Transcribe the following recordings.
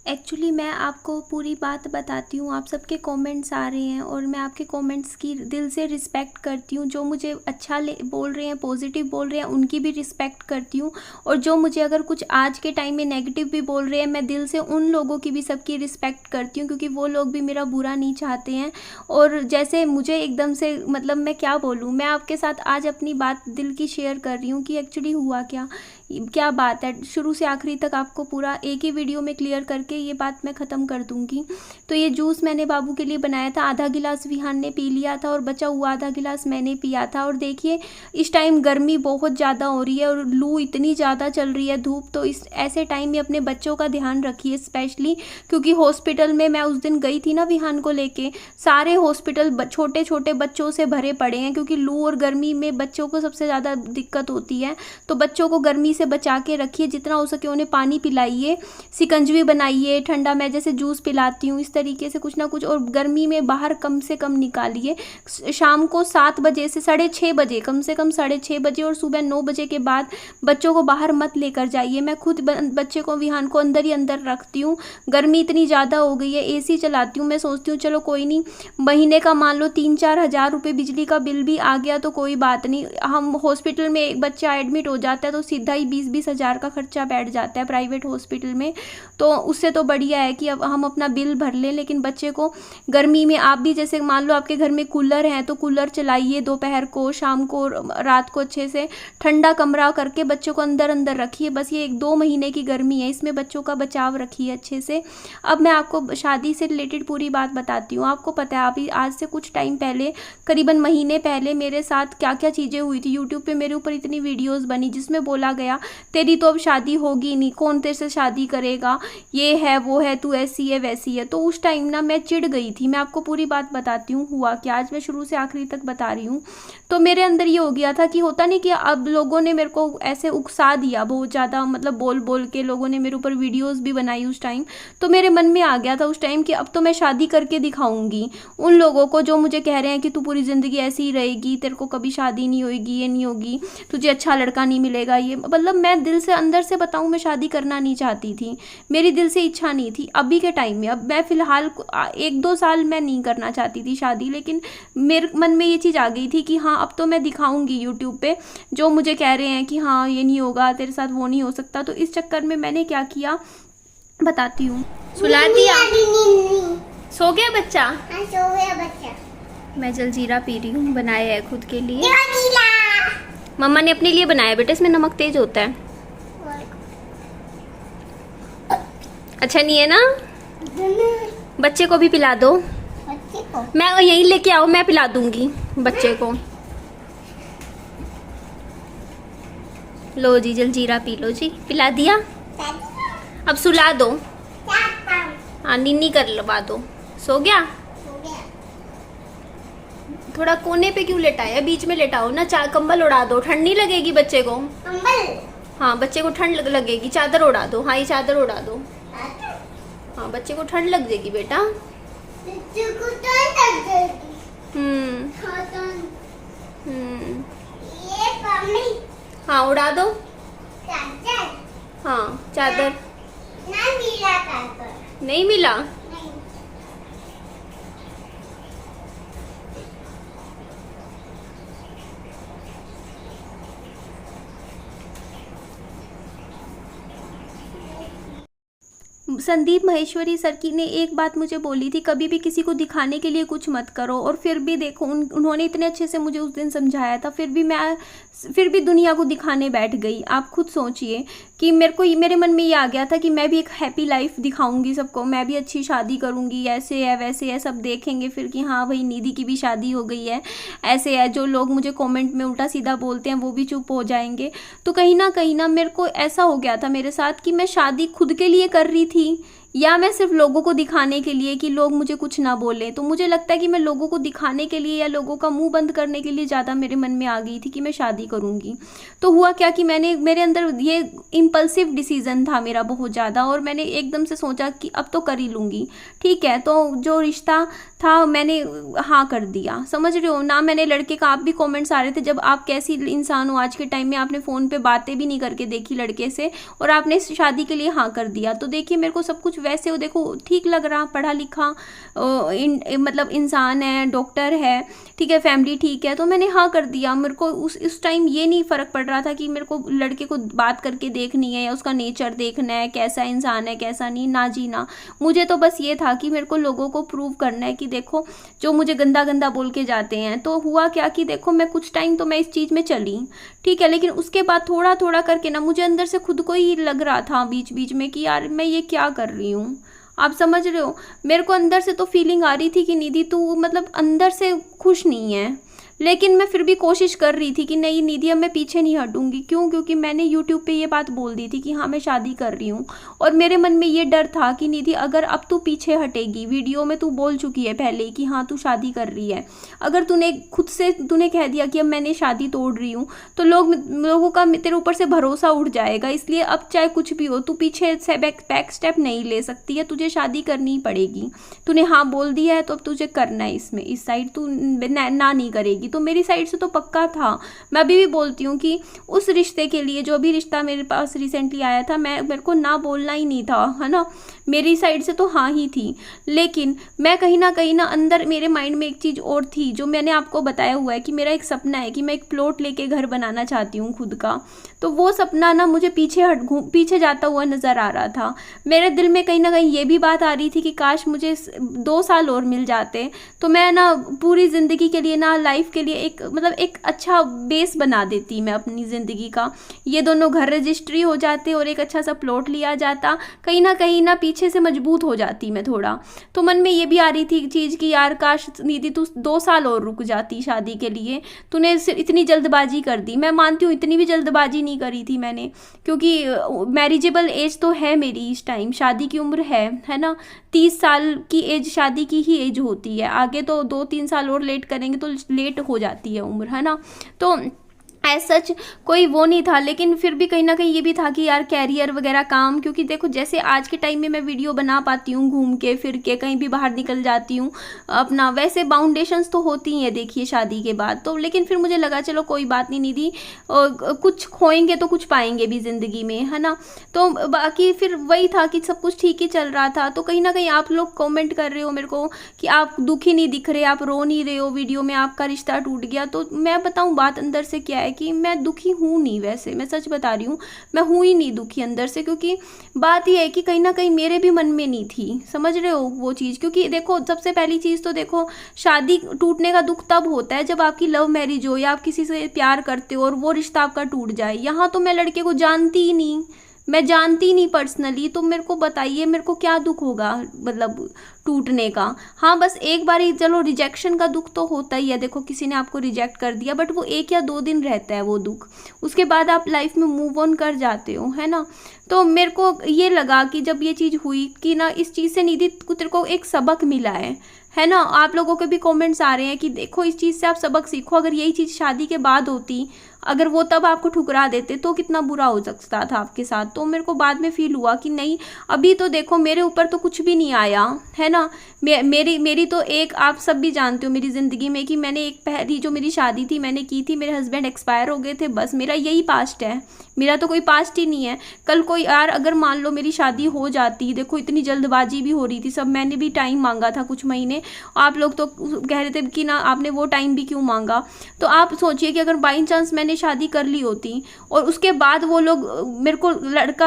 Actually मैं आपको पूरी बात बताती हूँ। आप सबके कमेंट्स आ रहे हैं और मैं आपके कमेंट्स की दिल से रिस्पेक्ट करती हूँ। जो मुझे अच्छा बोल रहे हैं, पॉजिटिव बोल रहे हैं, उनकी भी रिस्पेक्ट करती हूँ। और जो मुझे अगर कुछ आज के टाइम में नेगेटिव भी बोल रहे हैं, मैं दिल से उन लोगों की भी सबकी रिस्पेक्ट करती हूँ, क्योंकि वो लोग भी मेरा बुरा नहीं चाहते हैं। और जैसे मुझे एकदम से मतलब मैं क्या बोलूँ, मैं आपके साथ आज अपनी बात दिल की शेयर कर रही हूँ कि एक्चुअली हुआ क्या क्या बात है। शुरू से आखिरी तक आपको पूरा एक ही वीडियो में क्लियर करके ये बात मैं ख़त्म कर दूंगी। तो ये जूस मैंने बाबू के लिए बनाया था। आधा गिलास विहान ने पी लिया था और बचा हुआ आधा गिलास मैंने पिया था। और देखिए इस टाइम गर्मी बहुत ज़्यादा हो रही है और लू इतनी ज़्यादा चल रही है, धूप। तो इस ऐसे टाइम में अपने बच्चों का ध्यान रखिए स्पेशली, क्योंकि हॉस्पिटल में मैं उस दिन गई थी ना विहान को लेके, सारे हॉस्पिटल छोटे छोटे बच्चों से भरे पड़े हैं, क्योंकि लू और गर्मी में बच्चों को सबसे ज़्यादा दिक्कत होती है। तो बच्चों को गर्मी से बचा के रखिए, जितना हो सके उन्हें पानी पिलाइए, सिकंजवी बनाइए, ठंडा मैं जैसे जूस पिलाती हूँ इस तरीके से कुछ ना कुछ। और गर्मी में बाहर कम से कम निकालिए। शाम को 7 बजे से 6:30 बजे, कम से कम 6:30 बजे और सुबह 9 बजे के बाद बच्चों को बाहर मत लेकर जाइए। मैं खुद बच्चे को विहान को अंदर ही अंदर रखती हूँ। गर्मी इतनी ज़्यादा हो गई है, एसी चलाती हूँ। मैं सोचती हूँ चलो कोई नहीं, महीने का मान लो 3-4 हज़ार रुपये बिजली का बिल भी आ गया तो कोई बात नहीं। हम हॉस्पिटल में एक बच्चा एडमिट हो जाता है तो सीधा ही 20-20 हज़ार का खर्चा बैठ जाता है प्राइवेट हॉस्पिटल में। तो उससे तो बढ़िया है कि अब हम अपना बिल भर लें। लेकिन बच्चे को गर्मी में आप भी जैसे मान लो आपके घर में कूलर है तो कूलर चलाइए, दोपहर को, शाम को, रात को अच्छे से ठंडा कमरा करके बच्चों को अंदर अंदर रखिए। बस ये 1-2 महीने की गर्मी है, इसमें बच्चों का बचाव रखिए अच्छे से। अब मैं आपको शादी से रिलेटेड पूरी बात बताती हूँ। आपको पता है अभी आज से कुछ टाइम पहले, करीबन महीने पहले मेरे साथ क्या क्या चीज़ें हुई थी। यूट्यूब पे मेरे ऊपर इतनी वीडियोस बनी जिसमें बोला गया तेरी तो अब शादी होगी नहीं, कौन तेरे से शादी करेगा, ये है वो है, तू ऐसी है वैसी है। तो उस टाइम ना मैं चिढ़ गई थी। मैं आपको पूरी बात बताती हूँ हुआ क्या, आज मैं शुरू से आखिरी तक बता रही हूँ। तो मेरे अंदर ये हो गया था कि होता नहीं कि अब लोगों ने मेरे को ऐसे उकसा दिया बहुत ज़्यादा, मतलब बोल बोल के लोगों ने मेरे ऊपर वीडियोस भी बनाई उस टाइम। तो मेरे मन में आ गया था उस टाइम कि अब तो मैं शादी करके दिखाऊंगी उन लोगों को जो मुझे कह रहे हैं कि तू पूरी ज़िंदगी ऐसी ही रहेगी, तेरे को कभी शादी नहीं होगी, ये नहीं होगी, तुझे अच्छा लड़का नहीं मिलेगा। ये मतलब मैं दिल से अंदर से बताऊं, मैं शादी करना नहीं चाहती थी, मेरी दिल से इच्छा नहीं थी अभी के टाइम में। अब मैं फ़िलहाल 1-2 साल मैं नहीं करना चाहती थी शादी, लेकिन मेरे मन में ये चीज़ आ गई थी कि हाँ अब तो मैं दिखाऊंगी यूट्यूब पे जो मुझे कह रहे हैं कि हाँ ये नहीं होगा तेरे साथ, वो नहीं हो सकता। तो इस चक्कर में मैंने क्या किया बताती हूँ। सुला दिया, सो गया बच्चा। हाँ, सो गया बच्चा। मैं जलजीरा पी रही हूँ, बनाया है खुद के लिए। मम्मा ने अपने लिए बनाया बेटा, इसमें नमक तेज होता है। अच्छा नहीं है ना, बच्चे को भी पिला दो। बच्चे को मैं यहीं लेके आओ, मैं पिला दूंगी बच्चे को। लो जी जलजीरा पी लो जी, पिला दिया। अब सुला दो, हाँ नीनी कर लवा दो। सो गया। थोड़ा कोने पे क्यों लेटाया, बीच में लेटाओ ना, कंबल उड़ा दो, ठंड नहीं लगेगी बच्चे को। कंबल, हाँ बच्चे को ठंड लगेगी, चादर उड़ा दो। हाँ ये चादर उड़ा दो, हाँ बच्चे को ठंड लग जाएगी बेटा। बच्चे को ठंड लग जाएगी। हम्म हम्म ये मम्मी हाँ उड़ा दो, चादर, हाँ चादर। ना मिला चादर, नहीं मिला। नहीं। संदीप महेश्वरी सर की ने एक बात मुझे बोली थी, कभी भी किसी को दिखाने के लिए कुछ मत करो। और फिर भी देखो उन्होंने इतने अच्छे से मुझे उस दिन समझाया था, फिर भी दुनिया को दिखाने बैठ गई। आप खुद सोचिए कि मेरे मन में ये आ गया था कि मैं भी एक हैप्पी लाइफ दिखाऊंगी सबको, मैं भी अच्छी शादी करूंगी, ऐसे है वैसे है, सब देखेंगे फिर कि हाँ भाई निधि की भी शादी हो गई है, ऐसे है। जो लोग मुझे कमेंट में उल्टा सीधा बोलते हैं वो भी चुप हो जाएंगे। तो कहीं ना मेरे को ऐसा हो गया था मेरे साथ कि मैं शादी खुद के लिए कर रही थी या मैं सिर्फ लोगों को दिखाने के लिए कि लोग मुझे कुछ ना बोले। तो मुझे लगता है कि मैं लोगों को दिखाने के लिए या लोगों का मुंह बंद करने के लिए ज़्यादा मेरे मन में आ गई थी कि मैं शादी करूंगी। तो हुआ क्या कि मेरे अंदर ये इम्पल्सिव डिसीजन था मेरा बहुत ज़्यादा, और मैंने एकदम से सोचा कि अब तो कर ही लूँगी। ठीक है, तो जो रिश्ता था मैंने हाँ कर दिया, समझ रहे हो ना। मैंने लड़के का, आप भी कमेंट्स आ रहे थे, जब आप कैसी इंसान हो आज के टाइम में, आपने फ़ोन पे बातें भी नहीं करके देखी लड़के से और आपने शादी के लिए हाँ कर दिया। तो देखिए मेरे को सब कुछ वैसे वो देखो ठीक लग रहा, पढ़ा लिखा मतलब इंसान है, डॉक्टर है, ठीक है, फैमिली ठीक है, तो मैंने हाँ कर दिया। मेरे को उस टाइम ये नहीं फ़र्क पड़ रहा था कि मेरे को लड़के को बात करके देखनी है या उसका नेचर देखना है, कैसा इंसान है कैसा नहीं, ना जी ना। मुझे तो बस ये था कि मेरे को लोगों को प्रूव करना है कि देखो जो मुझे गंदा गंदा बोल के जाते हैं। तो हुआ क्या कि देखो मैं कुछ टाइम तो मैं इस चीज़ में चली, ठीक है, लेकिन उसके बाद थोड़ा थोड़ा करके ना मुझे अंदर से खुद को ही लग रहा था बीच बीच में कि यार मैं ये क्या कर रही हूँ। आप समझ रहे हो, मेरे को अंदर से तो फीलिंग आ रही थी कि निधि तू मतलब अंदर से खुश नहीं है, लेकिन मैं फिर भी कोशिश कर रही थी कि नहीं निधि अब मैं पीछे नहीं हटूंगी। क्यों? क्योंकि मैंने यूट्यूब पे ये बात बोल दी थी कि हाँ मैं शादी कर रही हूँ, और मेरे मन में ये डर था कि निधि अगर अब तू पीछे हटेगी, वीडियो में तू बोल चुकी है पहले कि हाँ तू शादी कर रही है, अगर तूने खुद से तूने कह दिया कि अब मैंने शादी तोड़ रही हूँ तो लोगों का तेरे ऊपर से भरोसा उठ जाएगा। इसलिए अब चाहे कुछ भी हो तू पीछे से बैक स्टेप नहीं ले सकती है, तुझे शादी करनी ही पड़ेगी। तूने हाँ बोल दिया है तो अब तुझे करना है, इसमें इस साइड तू ना नहीं करेगी। तो मेरी साइड से तो पक्का था। मैं अभी भी बोलती हूँ कि उस रिश्ते के लिए, जो भी रिश्ता मेरे पास रिसेंटली आया था, मेरे को ना बोलना ही नहीं था, है ना, मेरी साइड से तो हाँ ही थी। लेकिन मैं कहीं ना अंदर मेरे माइंड में एक चीज़ और थी जो मैंने आपको बताया हुआ है कि मेरा एक सपना है कि मैं एक प्लॉट लेके घर बनाना चाहती हूँ खुद का। तो वो सपना ना मुझे पीछे जाता हुआ नज़र आ रहा था। मेरे दिल में कहीं ना कहीं ये भी बात आ रही थी कि काश मुझे 2 साल और मिल जाते तो मैं ना पूरी ज़िंदगी के लिए ना, लाइफ के लिए एक अच्छा बेस बना देती मैं अपनी ज़िंदगी का। ये दोनों घर रजिस्ट्री हो जाते और एक अच्छा सा प्लॉट लिया जाता, कहीं ना पीछे से मजबूत हो जाती मैं थोड़ा। तो मन में ये भी आ रही थी चीज़ कि यार काश निधि तू 2 साल और रुक जाती शादी के लिए, तूने इतनी जल्दबाजी कर दी। मैं मानती हूँ इतनी भी जल्दबाजी नहीं करी थी मैंने, क्योंकि मैरिजेबल एज तो है मेरी इस टाइम, शादी की उम्र है ना, 30 साल की एज शादी की ही एज होती है। आगे तो 2-3 साल और लेट करेंगे तो लेट हो जाती है उम्र, है ना। तो एज सच कोई वो नहीं था, लेकिन फिर भी कहीं ना कहीं ये भी था कि यार कैरियर वगैरह काम, क्योंकि देखो जैसे आज के टाइम में मैं वीडियो बना पाती हूँ घूम के फिर के, कहीं भी बाहर निकल जाती हूँ अपना, वैसे बाउंडेशंस तो होती हैं देखिए शादी के बाद तो। लेकिन फिर मुझे लगा चलो कोई बात नहीं निधि, कुछ खोएंगे तो कुछ पाएंगे भी ज़िंदगी में, है ना। तो बाकी फिर वही था कि सब कुछ ठीक ही चल रहा था। तो कहीं ना कहीं आप लोग कॉमेंट कर रहे हो मेरे को कि आप दुखी नहीं दिख रहे, आप रो नहीं रहे हो वीडियो में, आपका रिश्ता टूट गया। तो मैं बताऊँ बात अंदर से क्या है कि मैं दुखी हूँ नहीं, वैसे मैं सच बता रही हूँ, मैं हूँ ही नहीं दुखी अंदर से। क्योंकि बात यह है कि कहीं ना कहीं मेरे भी मन में नहीं थी, समझ रहे हो वो चीज़। क्योंकि देखो सबसे पहली चीज़ तो देखो, शादी टूटने का दुख तब होता है जब आपकी लव मैरिज हो या आप किसी से प्यार करते हो और वो रिश्ता आपका टूट जाए। यहाँ तो मैं लड़के को जानती ही नहीं, मैं जानती नहीं पर्सनली, तो मेरे को बताइए मेरे को क्या दुख होगा मतलब टूटने का। हाँ बस एक बार ही चलो रिजेक्शन का दुख तो होता ही है, देखो किसी ने आपको रिजेक्ट कर दिया, बट वो 1 या 2 दिन रहता है वो दुख, उसके बाद आप लाइफ में मूव ऑन कर जाते हो, है ना। तो मेरे को ये लगा कि जब ये चीज़ हुई कि ना इस चीज़ से निधि तेरे को एक सबक मिला है ना। आप लोगों के भी कमेंट्स आ रहे हैं कि देखो इस चीज़ से आप सबक सीखो, अगर यही चीज़ शादी के बाद होती, अगर वो तब आपको ठुकरा देते तो कितना बुरा हो सकता था आपके साथ। तो मेरे को बाद में फील हुआ कि नहीं, अभी तो देखो मेरे ऊपर तो कुछ भी नहीं आया, है ना। मेरी तो एक, आप सब भी जानते हो मेरी ज़िंदगी में कि मैंने एक पहली जो मेरी शादी थी मैंने की थी, मेरे हस्बैंड एक्सपायर हो गए थे, बस मेरा यही पास्ट है, मेरा तो कोई पास्ट ही नहीं है। कल कोई यार अगर मान लो मेरी शादी हो जाती, देखो इतनी जल्दबाजी भी हो रही थी सब, मैंने भी टाइम मांगा था कुछ महीने, आप लोग तो कह रहे थे कि ना आपने वो टाइम भी क्यों मांगा। तो आप सोचिए कि अगर बाई चांस मैंने शादी कर ली होती और उसके बाद वो लोग मेरे को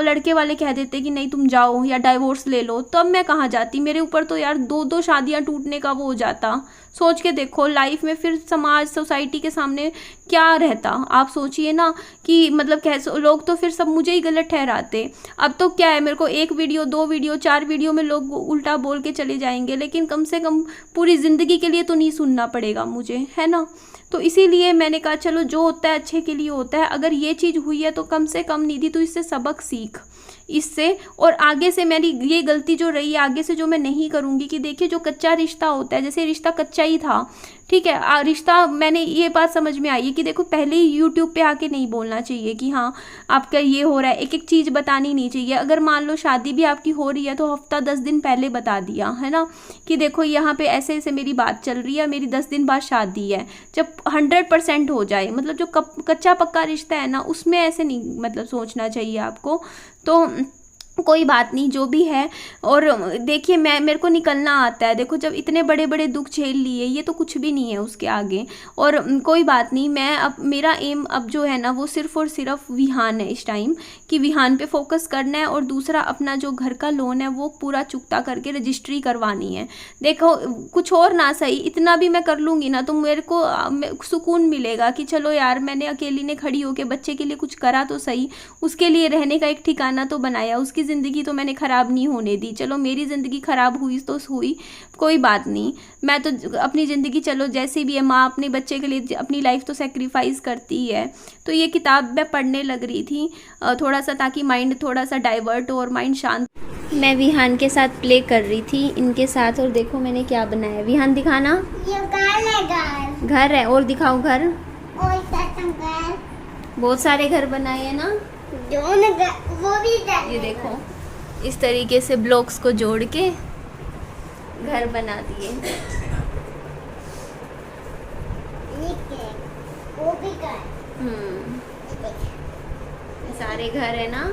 लड़के वाले कह देते कि नहीं तुम जाओ या डाइवोर्स ले लो, तब मैं कहाँ जाती। मेरे ऊपर तो यार 2-2 शादियाँ टूटने का वो हो जाता। सोच के देखो लाइफ में फिर समाज सोसाइटी के सामने क्या रहता, आप सोचिए ना कि मतलब कैसे लोग तो फिर सब मुझे ही गलत ठहराते। अब तो क्या है, मेरे को 1 वीडियो 2 वीडियो 4 वीडियो में लोग उल्टा बोल के चले जाएंगे, लेकिन कम से कम पूरी ज़िंदगी के लिए तो नहीं सुनना पड़ेगा मुझे, है ना। तो इसीलिए मैंने कहा चलो जो होता है अच्छे के लिए होता है, अगर ये चीज़ हुई है तो कम से कम निधि तो इससे सबक सीख इससे, और आगे से मेरी ये गलती जो रही है आगे से जो मैं नहीं करूँगी। कि देखिए जो कच्चा रिश्ता होता है, जैसे रिश्ता कच्चा ही था, ठीक है, रिश्ता मैंने ये बात समझ में आई है कि देखो पहले ही यूट्यूब पे आके नहीं बोलना चाहिए कि हाँ आपका ये हो रहा है, एक एक चीज़ बतानी नहीं चाहिए। अगर मान लो शादी भी आपकी हो रही है तो हफ्ता 10 दिन पहले बता दिया, है ना, कि देखो यहाँ पे ऐसे ऐसे मेरी बात चल रही है, मेरी 10 दिन बाद शादी है। जब 100% हो जाए, मतलब जो कच्चा पक्का रिश्ता है ना, उसमें ऐसे नहीं मतलब सोचना चाहिए आपको। तो कोई बात नहीं, जो भी है। और देखिए मेरे को निकलना आता है। देखो जब इतने बड़े बड़े दुख झेल लिए, ये तो कुछ भी नहीं है उसके आगे। और कोई बात नहीं, मैं अब मेरा एम अब जो है ना वो सिर्फ और सिर्फ विहान है इस टाइम, कि विहान पे फोकस करना है। और दूसरा अपना जो घर का लोन है वो पूरा चुकता करके रजिस्ट्री करवानी है। देखो कुछ और ना सही, इतना भी मैं कर लूँगी ना तो मेरे को सुकून मिलेगा कि चलो यार मैंने अकेली ने खड़ी होकर बच्चे के लिए कुछ करा तो सही, उसके लिए रहने का एक ठिकाना तो बनाया, उसकी ज़िंदगी तो मैंने ख़राब नहीं होने दी। चलो मेरी ज़िंदगी ख़राब हुई तो हुई, कोई बात नहीं। मैं तो अपनी ज़िंदगी चलो जैसे भी है, माँ अपने बच्चे के लिए अपनी लाइफ तो सेक्रीफाइस करती ही है। तो ये किताब मैं पढ़ने लग रही थी थोड़ा सा, ताकि माइंड थोड़ा सा डाइवर्ट हो और माइंड शांत। मैं विहान के साथ प्ले कर रही थी इनके साथ। और देखो मैंने क्या बनाया। विहान दिखाना। ये घर है, और दिखाओ घर। और घर बहुत सारे घर बनाए हैं ना। वो भी ये देखो इस तरीके से ब्लॉक्स को जोड़ के घर बना दिए। वो भी घर। सारे घर है ना।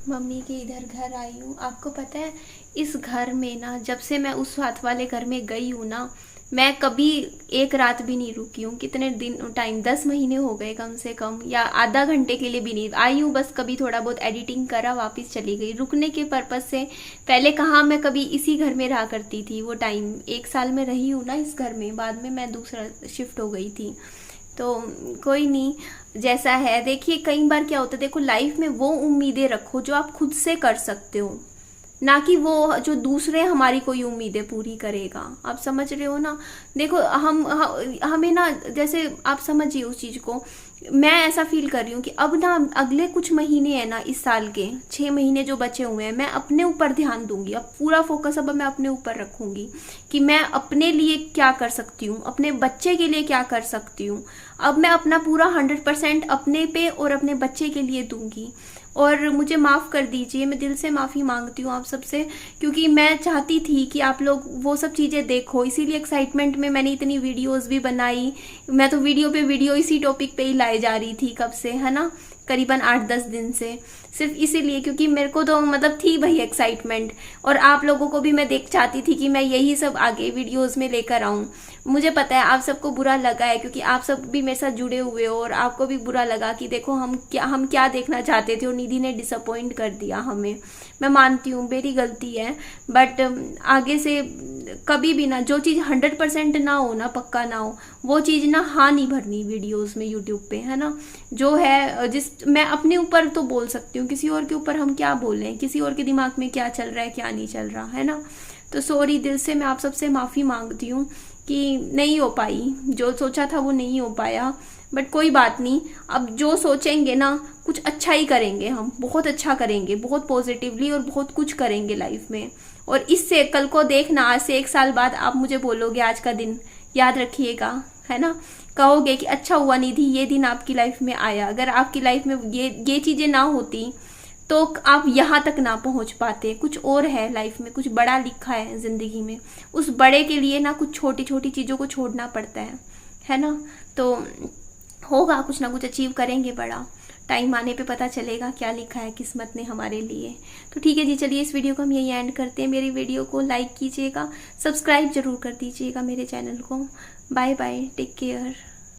मम्मी के इधर घर आई हूँ। आपको पता है इस घर में ना, जब से मैं उस हाथ वाले घर में गई हूँ ना, मैं कभी एक रात भी नहीं रुकी हूँ। कितने दिन टाइम, 10 महीने हो गए कम से कम, या आधा घंटे के लिए भी नहीं आई हूँ। बस कभी थोड़ा बहुत एडिटिंग करा, वापस चली गई रुकने के पर्पज़ से। पहले कहाँ मैं कभी इसी घर में रहा करती थी। वो टाइम 1 साल में रही हूँ ना इस घर में, बाद में मैं दूसरा शिफ्ट हो गई थी। तो कोई नहीं, जैसा है। देखिए कई बार क्या होता है, देखो लाइफ में वो उम्मीदें रखो जो आप खुद से कर सकते हो, ना कि वो जो दूसरे हमारी कोई उम्मीदें पूरी करेगा। आप समझ रहे हो ना। देखो हमें ना, जैसे आप समझिए उस चीज़ को, मैं ऐसा फील कर रही हूँ कि अब ना अगले कुछ महीने हैं ना, इस साल के 6 महीने जो बचे हुए हैं, मैं अपने ऊपर ध्यान दूंगी। अब पूरा फोकस अब मैं अपने ऊपर रखूंगी कि मैं अपने लिए क्या कर सकती हूँ, अपने बच्चे के लिए क्या कर सकती हूँ। अब मैं अपना पूरा 100% अपने पे और अपने बच्चे के लिए दूंगी। और मुझे माफ़ कर दीजिए, मैं दिल से माफ़ी मांगती हूँ आप सबसे, क्योंकि मैं चाहती थी कि आप लोग वो सब चीज़ें देखो, इसीलिए एक्साइटमेंट में मैंने इतनी वीडियोस भी बनाई। मैं तो वीडियो पे वीडियो इसी टॉपिक पे ही लाई जा रही थी कब से, है ना, करीबन 8-10 दिन से, सिर्फ इसीलिए क्योंकि मेरे को तो मतलब थी वही एक्साइटमेंट। और आप लोगों को भी मैं देख चाहती थी कि मैं यही सब आगे वीडियोस में लेकर आऊँ। मुझे पता है आप सबको बुरा लगा है, क्योंकि आप सब भी मेरे साथ जुड़े हुए हो, और आपको भी बुरा लगा कि देखो हम क्या देखना चाहते थे और निधि ने डिसअपॉइंट कर दिया हमें। मैं मानती हूँ मेरी गलती है, बट आगे से कभी भी ना, जो चीज़ 100% ना हो ना, पक्का ना हो, वो चीज़ ना हाँ नहीं भरनी वीडियोस में यूट्यूब पे, है ना। जो है मैं अपने ऊपर तो बोल सकती हूँ, किसी और के ऊपर हम क्या बोलें, किसी और के दिमाग में क्या चल रहा है क्या नहीं चल रहा, है ना। तो सॉरी, दिल से मैं आप सबसे माफ़ी मांगती हूँ कि नहीं हो पाई, जो सोचा था वो नहीं हो पाया। बट कोई बात नहीं, अब जो सोचेंगे ना कुछ अच्छा ही करेंगे, हम बहुत अच्छा करेंगे, बहुत पॉजिटिवली, और बहुत कुछ करेंगे लाइफ में। और इससे कल को देखना, आज से 1 साल बाद आप मुझे बोलोगे आज का दिन याद रखिएगा, है ना, कहोगे कि अच्छा हुआ निधि ये दिन आपकी लाइफ में आया। अगर आपकी लाइफ में ये चीज़ें ना होती तो आप यहाँ तक ना पहुँच पाते। कुछ और है लाइफ में, कुछ बड़ा लिखा है ज़िंदगी में, उस बड़े के लिए ना कुछ छोटी छोटी चीज़ों को छोड़ना पड़ता है ना। तो होगा, कुछ ना कुछ अचीव करेंगे बड़ा, टाइम आने पे पता चलेगा क्या लिखा है किस्मत ने हमारे लिए। तो ठीक है जी, चलिए इस वीडियो को हम यही एंड करते हैं। मेरी वीडियो को लाइक कीजिएगा, सब्सक्राइब जरूर कर दीजिएगा मेरे चैनल को। Bye bye, take care.